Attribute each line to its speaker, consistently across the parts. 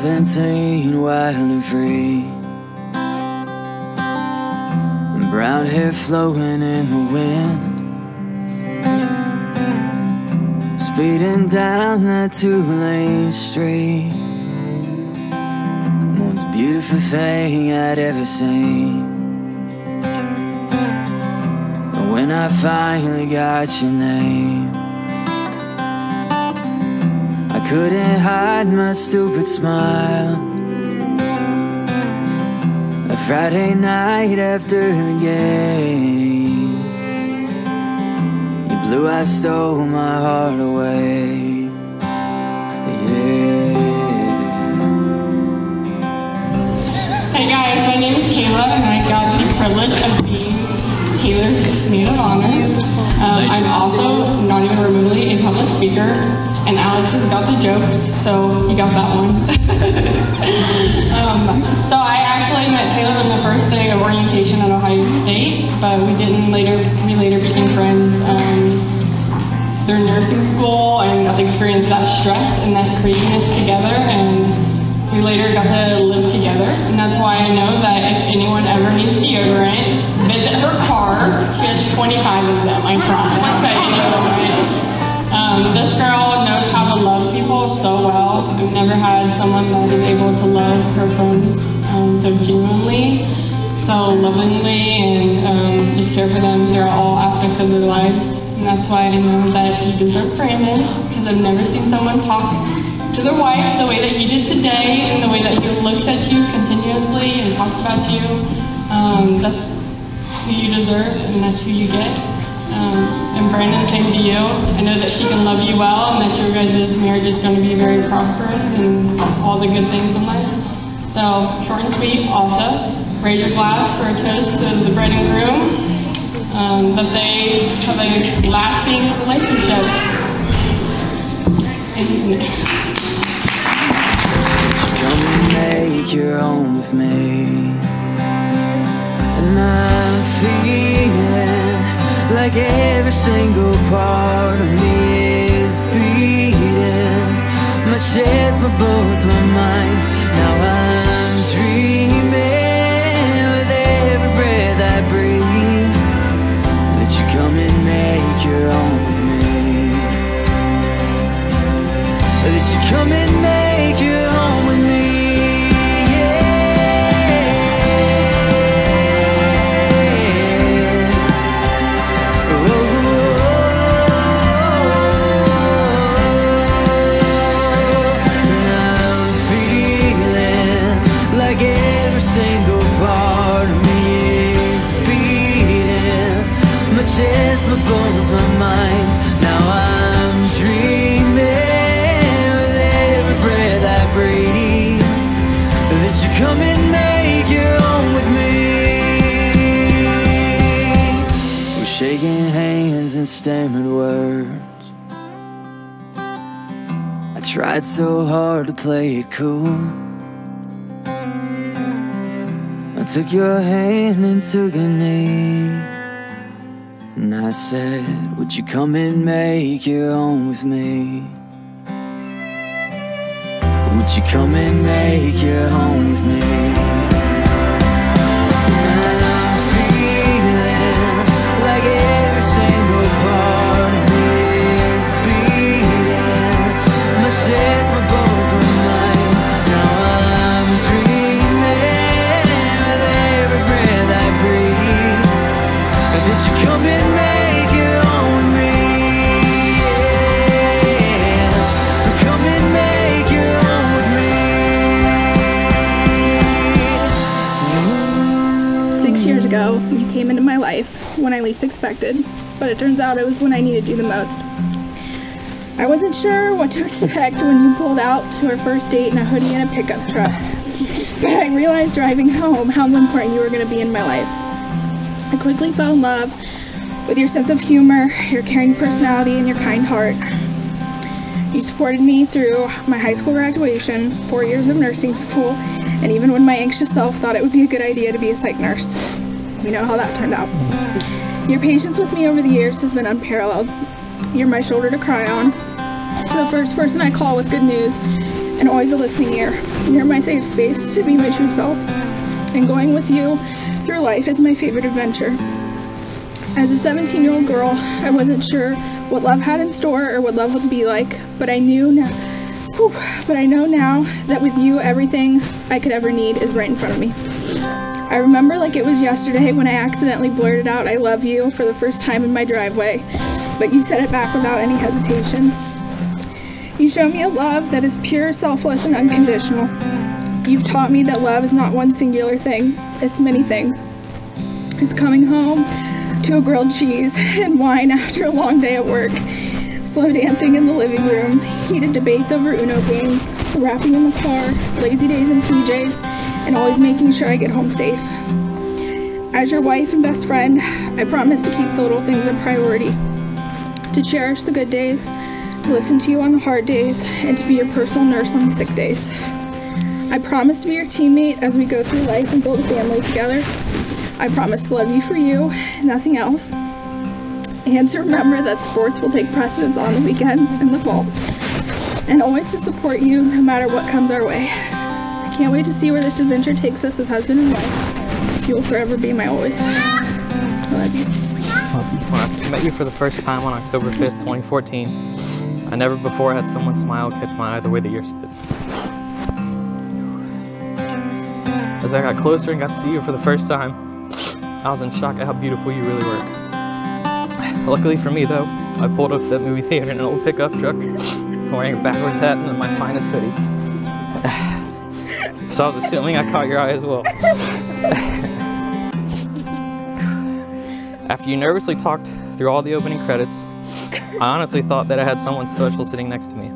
Speaker 1: 17, wild and free, and brown hair flowing in the wind, speeding down that 2-lane street. Most beautiful thing I'd ever seen. And when I finally got your name, I couldn't hide my stupid smile. A Friday night after the game, you blew, I stole my heart away.
Speaker 2: Hey guys, my name is Kayla and I got the privilege of being Taylor's maid of honor. I'm also not even remotely a public speaker, and Alex has got the jokes, so he got that one. So I actually met Taylor on the first day of orientation at Ohio State, but we later became friends through nursing school and got to experience that stress and that craziness together, and we later got to live together. And that's why I know that if anyone ever needs deodorant, visit her car. She has 25 of them, I promise. This girl knows how to love people so well. I've never had someone that is able to love her friends so genuinely, so lovingly, and just care for them throughout all aspects of their lives. And that's why I know that you deserve Brandon, because I've never seen someone talk to their wife the way that he did today, and the way that he looks at you continuously and talks about you. That's who you deserve, and that's who you get. And Brandon, same to you. I know that she can love you well, and that your guys' marriage is going to be very prosperous and all the good things in life. So, short and sweet. Also, raise your glass for a toast to the bride and groom, that they have a lasting relationship.
Speaker 1: Come and make your home with me, and I'm feeling like every single part of me is beating. My chest, my bones, my mind. Now I'm dreaming with every breath I breathe that you come and make your home with me, that you come and make your home with me. Just my bones, my mind. Now I'm dreaming with every breath I breathe that you come and make your home with me. We're shaking hands and stammering words. I tried so hard to play it cool. I took your hand and took a knee, and I said, would you come and make your home with me? Would you come and make your home with me? And I'm feeling like every single part of me is beating. My chest, my bones, my mind. Now I'm dreaming with every breath I breathe that you come and make your home with me. Yeah. Come and make your home with me.
Speaker 3: 6 years ago, you came into my life when I least expected, but it turns out it was when I needed you the most. I wasn't sure what to expect when you pulled out to our first date in a hoodie and a pickup truck, but I realized driving home how important you were going to be in my life. I quickly fell in love with your sense of humor, your caring personality, and your kind heart. You supported me through my high school graduation, 4 years of nursing school, and even when my anxious self thought it would be a good idea to be a psych nurse. You know how that turned out. Your patience with me over the years has been unparalleled. You're my shoulder to cry on, the first person I call with good news, and always a listening ear. You're my safe space to be my true self, and going with you through life is my favorite adventure. As a 17-year-old girl, I wasn't sure what love had in store or what love would be like, but I know now that with you, everything I could ever need is right in front of me. I remember like it was yesterday when I accidentally blurted out "I love you" for the first time in my driveway, but you said it back without any hesitation. You show me a love that is pure, selfless, and unconditional. You've taught me that love is not one singular thing, it's many things. It's coming home to a grilled cheese and wine after a long day at work, slow dancing in the living room, heated debates over Uno games, rapping in the car, lazy days in PJs, and always making sure I get home safe. As your wife and best friend, I promise to keep the little things a priority, to cherish the good days, to listen to you on the hard days, and to be your personal nurse on the sick days. I promise to be your teammate as we go through life and build a family together. I promise to love you for you, nothing else. And to remember that sports will take precedence on the weekends in the fall. And always to support you no matter what comes our way. I can't wait to see where this adventure takes us as husband and wife. You will forever be my always. I love you.
Speaker 4: When I met you for the first time on October 5th, 2014, I never before had someone smile catch my eye the way that yours did. As I got closer and got to see you for the first time, I was in shock at how beautiful you really were. Luckily for me though, I pulled up to that movie theater in an old pickup truck, wearing a backwards hat and my finest hoodie. So I was assuming I caught your eye as well. After you nervously talked through all the opening credits, I honestly thought that I had someone special sitting next to me.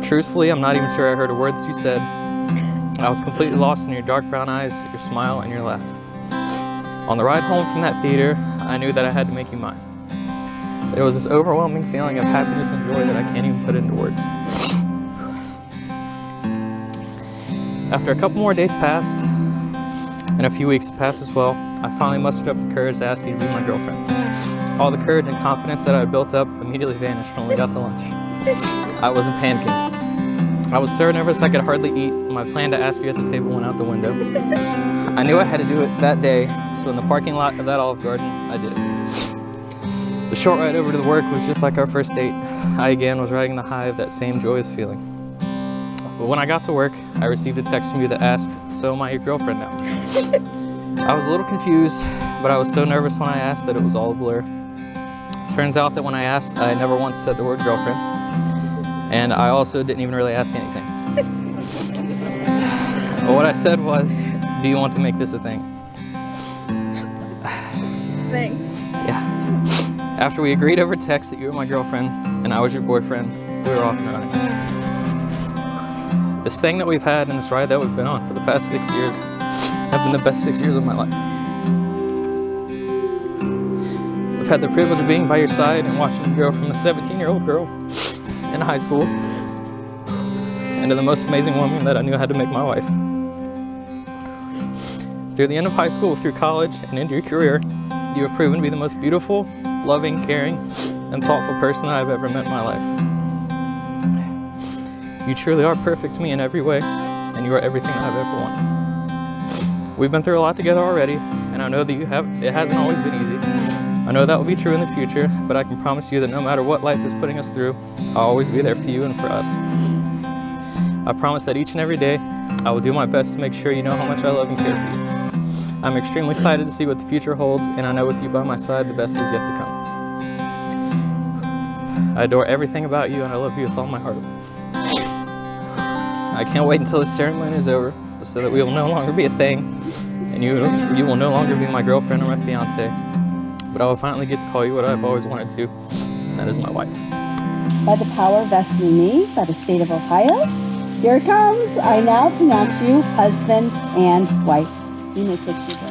Speaker 4: Truthfully, I'm not even sure I heard a word that you said. I was completely lost in your dark brown eyes, your smile, and your laugh. On the ride home from that theater, I knew that I had to make you mine. There was this overwhelming feeling of happiness and joy that I can't even put into words. After a couple more dates passed, and a few weeks passed as well, I finally mustered up the courage to ask you to be my girlfriend. All the courage and confidence that I had built up immediately vanished when we got to lunch. I wasn't panicking. I was so nervous I could hardly eat. My plan to ask you at the table went out the window. I knew I had to do it that day, so in the parking lot of that Olive Garden, I did it. The short ride over to the work was just like our first date. I again was riding the high of that same joyous feeling. But when I got to work, I received a text from you that asked, "So am I your girlfriend now?" I was a little confused, but I was so nervous when I asked that it was all a blur. Turns out that when I asked, I never once said the word girlfriend. And I also didn't even really ask anything. But what I said was, do you want to make this a thing?
Speaker 3: Thanks.
Speaker 4: Yeah. After we agreed over text that you were my girlfriend and I was your boyfriend, we were off and running. This thing that we've had and this ride that we've been on for the past 6 years have been the best 6 years of my life. I've had the privilege of being by your side and watching you grow from a 17-year-old girl in high school into the most amazing woman that I knew I had to make my wife. Through the end of high school, through college, and into your career, you have proven to be the most beautiful, loving, caring, and thoughtful person that I've ever met in my life. You truly are perfect to me in every way, and you are everything I've ever wanted. We've been through a lot together already, and I know that it hasn't always been easy. I know that will be true in the future, but I can promise you that no matter what life is putting us through, I'll always be there for you and for us. I promise that each and every day, I will do my best to make sure you know how much I love and care for you. I'm extremely excited to see what the future holds, and I know with you by my side, the best is yet to come. I adore everything about you, and I love you with all my heart. I can't wait until this ceremony is over, so that we will no longer be a thing, and you will no longer be my girlfriend or my fiance, but I will finally get to call you what I've always wanted to, and that is my wife.
Speaker 5: By the power vested in me by the state of Ohio, here it comes. I now pronounce you husband and wife. You may kiss your bride.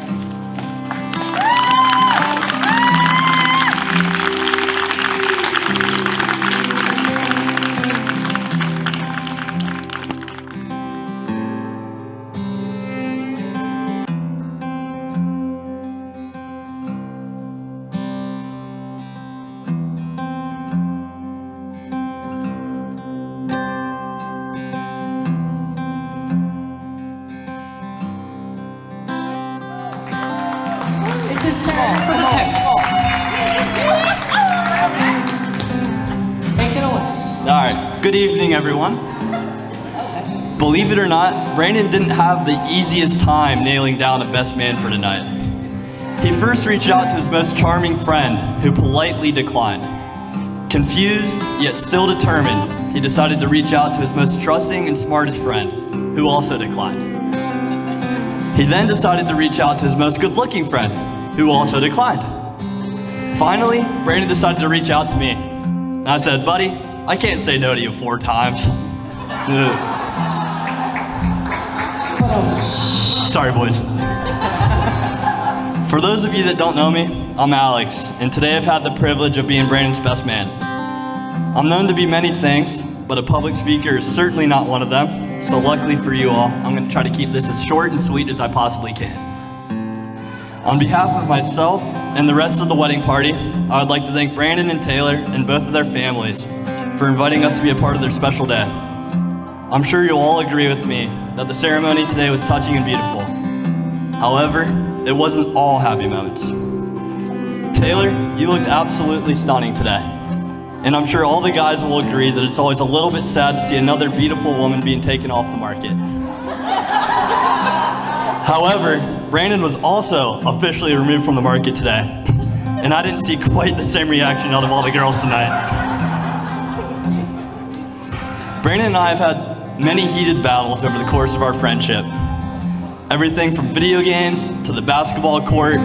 Speaker 2: for the tip. Take it away.
Speaker 6: All right, good evening, everyone. Believe it or not, Brandon didn't have the easiest time nailing down a best man for tonight. He first reached out to his most charming friend, who politely declined. Confused, yet still determined, he decided to reach out to his most trusting and smartest friend, who also declined. He then decided to reach out to his most good-looking friend, who also declined. Finally, Brandon decided to reach out to me. And I said, buddy, I can't say no to you 4 times. Sorry, boys. For those of you that don't know me, I'm Alex, and today I've had the privilege of being Brandon's best man. I'm known to be many things, but a public speaker is certainly not one of them, so luckily for you all, I'm going to try to keep this as short and sweet as I possibly can. On behalf of myself and the rest of the wedding party, I would like to thank Brandon and Taylor and both of their families for inviting us to be a part of their special day. I'm sure you'll all agree with me that the ceremony today was touching and beautiful. However, it wasn't all happy moments. Taylor, you looked absolutely stunning today. And I'm sure all the guys will agree that it's always a little bit sad to see another beautiful woman being taken off the market. However, Brandon was also officially removed from the market today. And I didn't see quite the same reaction out of all the girls tonight. Brandon and I have had many heated battles over the course of our friendship. Everything from video games to the basketball court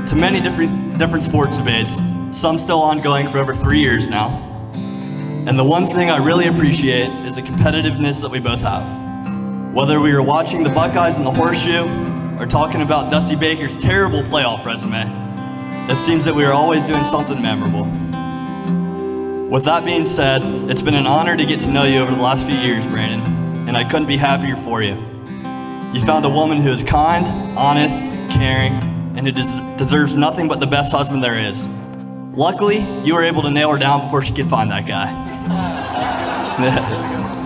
Speaker 6: to many different sports debates, some still ongoing for over 3 years now. And the one thing I really appreciate is the competitiveness that we both have. Whether we were watching the Buckeyes in the Horseshoe or talking about Dusty Baker's terrible playoff resume, it seems that we are always doing something memorable. With that being said, it's been an honor to get to know you over the last few years, Brandon, and I couldn't be happier for you. You found a woman who is kind, honest, caring, and who deserves nothing but the best husband there is. Luckily, you were able to nail her down before she could find that guy.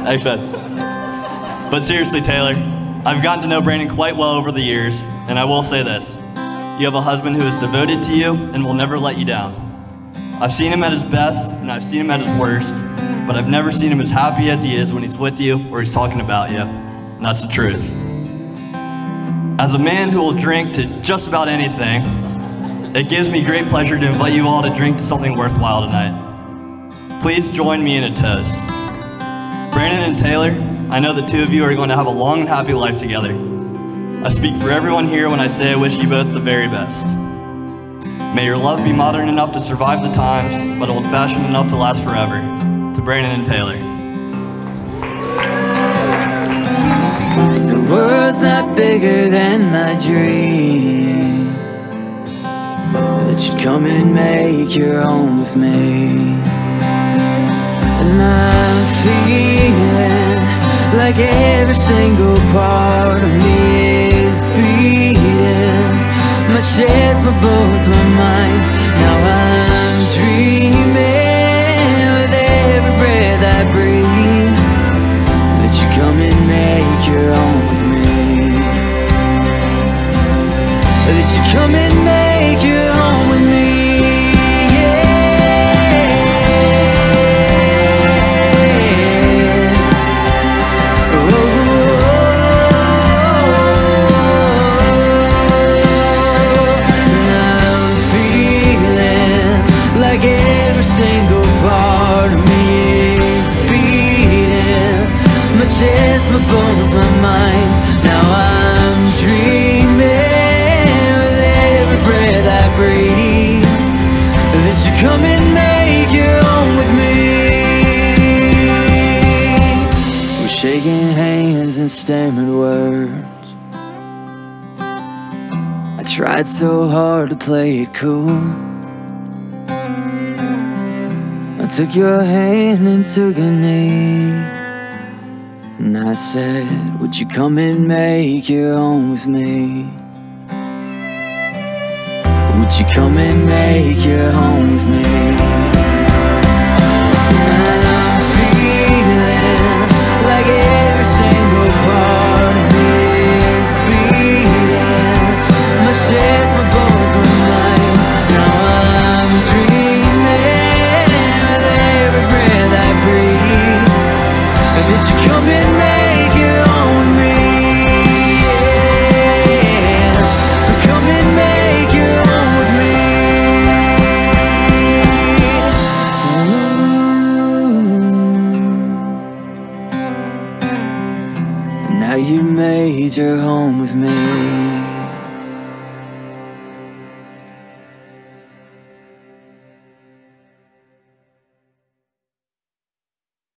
Speaker 6: Thanks, man. But seriously, Taylor, I've gotten to know Brandon quite well over the years, and I will say this. You have a husband who is devoted to you and will never let you down. I've seen him at his best, and I've seen him at his worst, but I've never seen him as happy as he is when he's with you or he's talking about you, and that's the truth. As a man who will drink to just about anything, it gives me great pleasure to invite you all to drink to something worthwhile tonight. Please join me in a toast. Brandon and Taylor, I know the two of you are going to have a long and happy life together. I speak for everyone here when I say I wish you both the very best. May your love be modern enough to survive the times, but old-fashioned enough to last forever. To Brandon and Taylor.
Speaker 1: The world's not bigger than my dream, that you'd come and make your home with me. And I'm feeling like every single part of me is beating. My chest, my bones, my mind. Now I'm dreaming with every breath I breathe, that you come and make your home with me. That you come and make your home with me. My bones, my mind. Now I'm dreaming with every breath I breathe, that you come and make your home with me. We're shaking hands and stammered words. I tried so hard to play it cool. I took your hand and took a knee, and I said, would you come and make your home with me? Would you come and make your home with me? And I'm feeling like every single part of me is beating. My chest, my bones, my mind. Now you made your home with me.